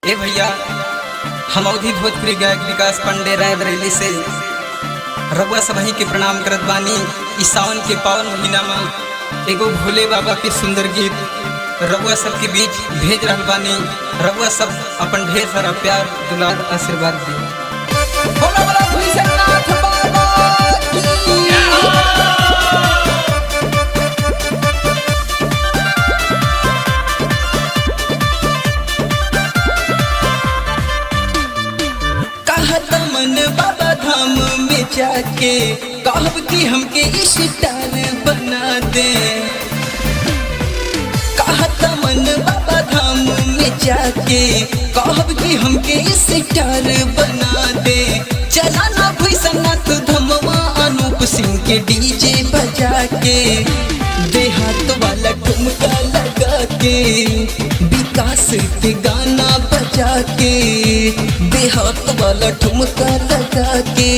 ए भैया, हम अवधि भोजपुरी गायक विकास पांडे राय बरेली से रउआ सबही के प्रणाम करत बानी। इस सावन के पावन महीना में एगो भोले बाबा के सुंदर गीत रउआ सब के बीच भेज रहल बानी। रउआ सब अपन ढेर सारा प्यार दुलार आशीर्वाद दी। मन बाबा धाम में जाके कहब कि हमके स्टार बना दे। कहत मन बाबा धाम में जाके कहब कि हमके स्टार बना दे। चला ना भैसनाथ धमवा अनूप सिंह के डीजे बजा के, देहात वाला ठुमका लगा के, विकास के गाना बजा के, देहात वाला ठुमका लगा के।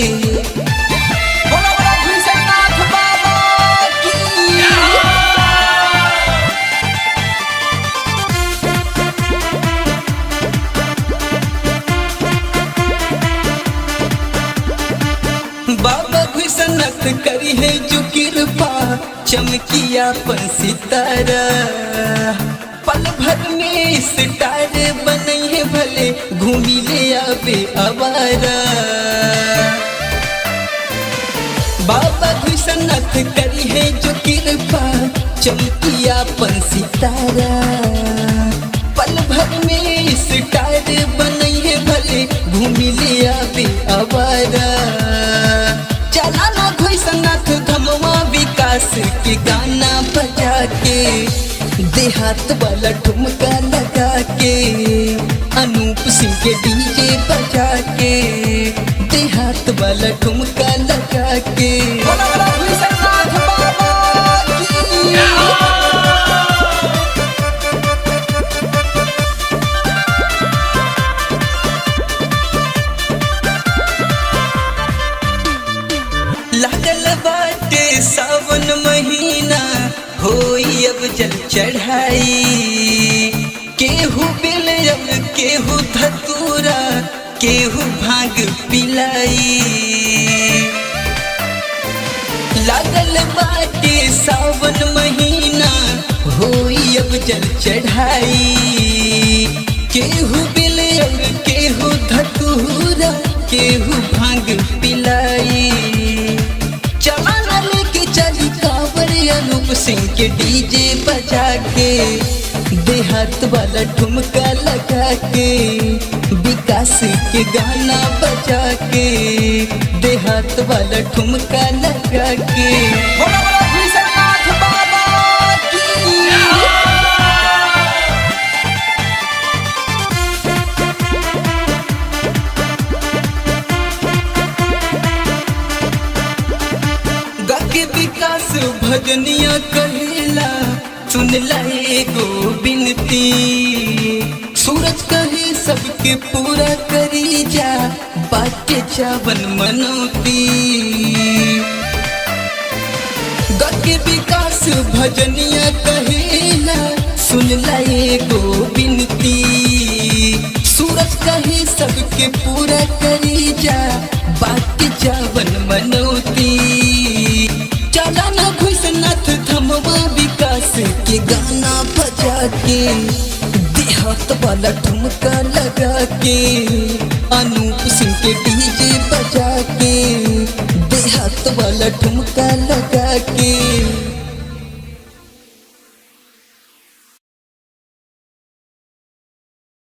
बाबा भूषणत करी है जो कृपा, चमकिया पन सितारा, पल भर में स्टार बने है भले, घूमी ले आवे आवारा। बाबा भूषणत करी है जो कृपा, चमकिया पन सितारा, पल भर में स्टार बने है भले, घूमी ले आवे आवारा। चला ना भूषणनाथ धमवा विकास के गाना बजा के, देहात वाला ठुमका लगा के, अनूप सिंह के डीजे बजा के, देहात वाला ठुमका लगा के। लागल बाटे सावन महीना, होई अब जल चढ़ाई, केहू बेलयब केहू धतूरा, केहू भांग पिलाई। लागल बाटे सावन महीना, होई अब जल चढ़ाई, केहू बेलयब केहू धतूरा, केहू भांग पिलाई। चला ना लेके चली कांवर अनूप सिंह के डीजे बजा के, देहात वाला ठुमका लगा के, विकास के गाना बजा के, देहात वाला ठुमका लगा के। गाके विकास भजनिया कहेला, सुन लाए गो बिनती, सूरज कहे सबके पूरा करी जा, बाटे चावन मनोती। गाके विकास भजनिया कहेला, सुन लाए गो बिनती, सूरज कहे सबके पूरा करी जा, बाटे चावन मनोती। चला ना भूषणनाथ धमवा विकास के गाना बजा के, देहात वाला ठुमका लगा के, अनूप सिंह के डीजे बजा के, देहात वाला ठुमका लगा के।